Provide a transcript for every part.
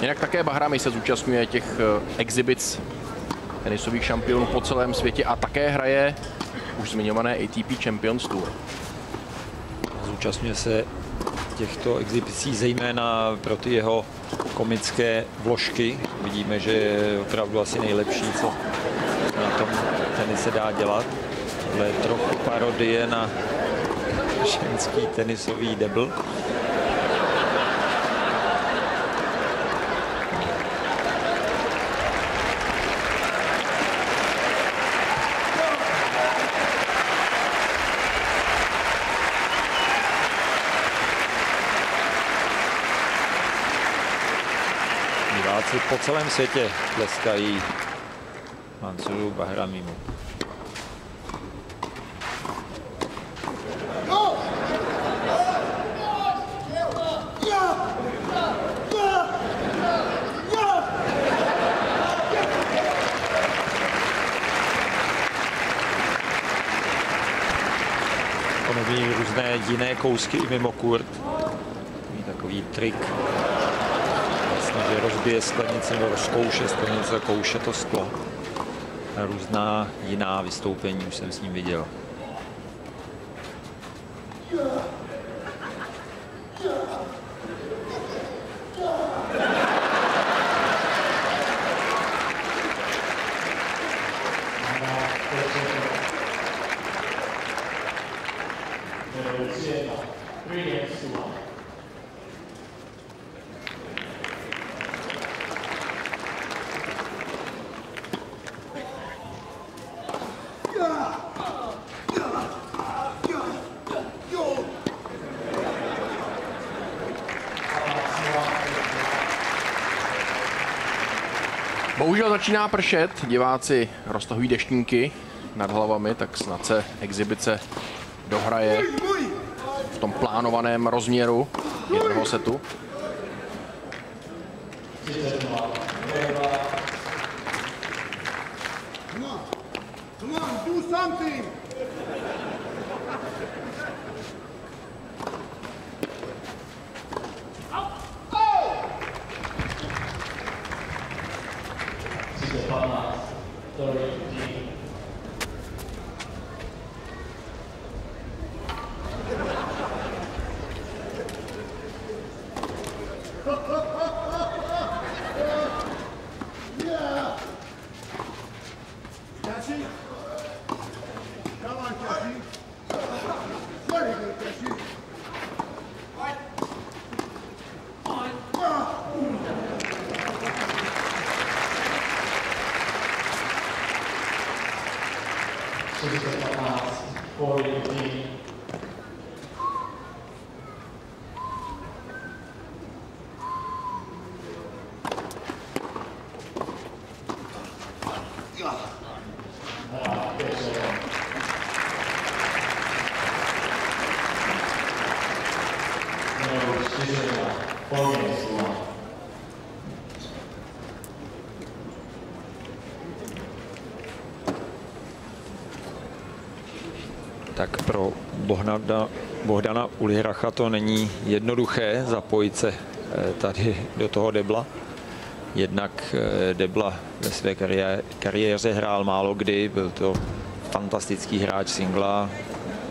Jinak také Bahrami se zúčastňuje těch exhibits tenisových šampionů po celém světě a také hraje už zmiňované ATP Champions Tour. Zúčastňuje se těchto exibicí zejména pro ty jeho komické vložky. Vidíme, že je opravdu asi nejlepší, co na tom tenise dá dělat. Tohle je trochu parodie na ženský tenisový debl. Diváci po celém světě tleskají Mansuru Bahramimu. Ponoví různé jiné kousky i mimo kurt. Takový trik, vlastně, že rozbije sklenici nebo rozkouše sklenici, kouše to sklo. A různá jiná vystoupení už jsem s ním viděl. Bohužel začíná pršet, diváci roztahují deštníky nad hlavami, tak snad se exibice dohraje v tom plánovaném rozměru jednoho setu. Tak pro Bohdana Ulihracha to není jednoduché zapojit se tady do toho debla. Jednak debla ve své kariéře hrál málo kdy, byl to fantastický hráč singla,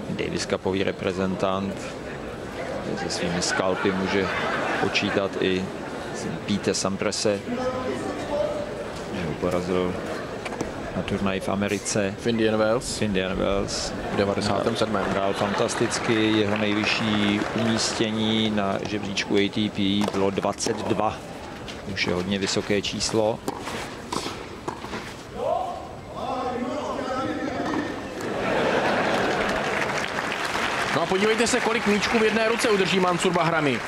Davis Cupový reprezentant, se svými skalpy může počítat i Pete Samprese, že ho porazil na turnaji v Americe. V Indian Wells. V 97. Hrál fantasticky, jeho nejvyšší umístění na žebříčku ATP bylo 22. Už je hodně vysoké číslo. No a podívejte se, kolik míčků v jedné ruce udrží Mansur Bahrami.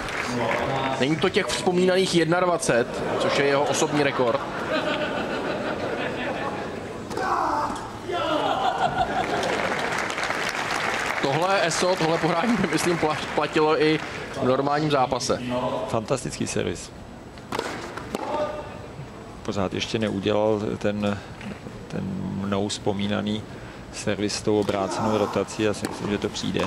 Není to těch vzpomínaných 21, což je jeho osobní rekord. Tohle ESO, tohle pohrání by, myslím, platilo i v normálním zápase. Fantastický servis. Pořád ještě neudělal ten mnou vzpomínaný servis s tou obrácenou rotací. Já si myslím, že to přijde.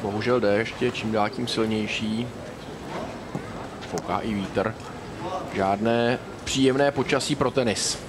Bohužel déšť je čím dál tím silnější. Fouká i vítr. Žádné příjemné počasí pro tenis.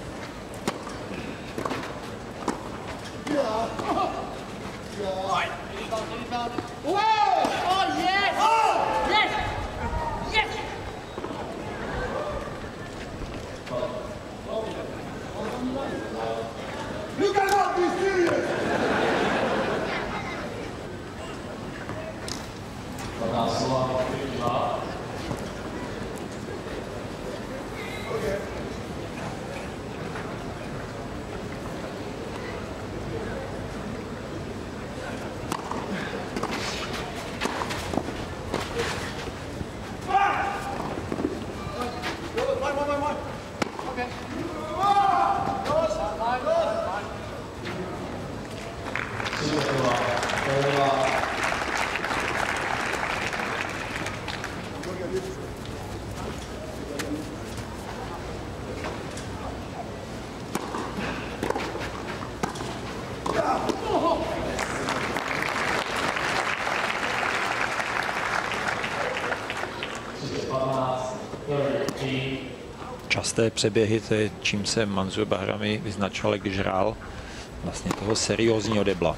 Časté přeběhy, to je čím se Manzur Bahrami vyznačoval, když hrál vlastně toho seriózního debla.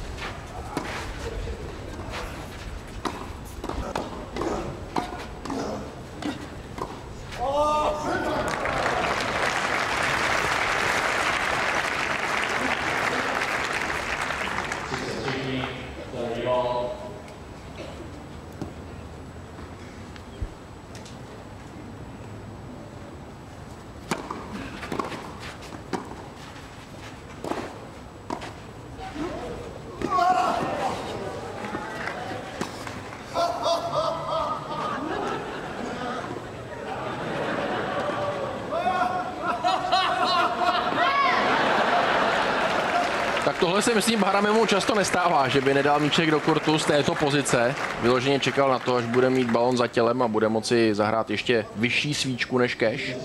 Tak tohle se myslím Bahramimu často nestává, že by nedal míček do kurtu z této pozice. Vyloženě čekal na to, až bude mít balon za tělem a bude moci zahrát ještě vyšší svíčku než cash.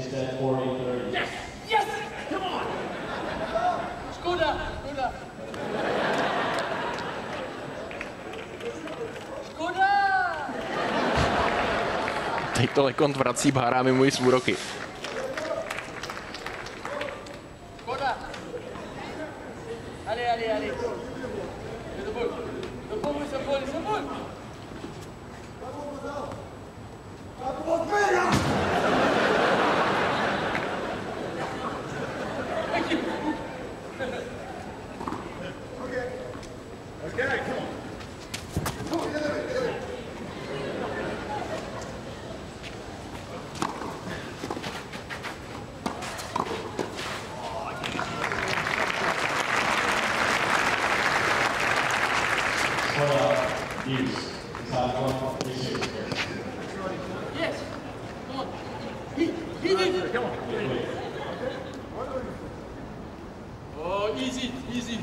Teď to Lecomte vrací Bahramimu i z úroky. Oh, easy, easy.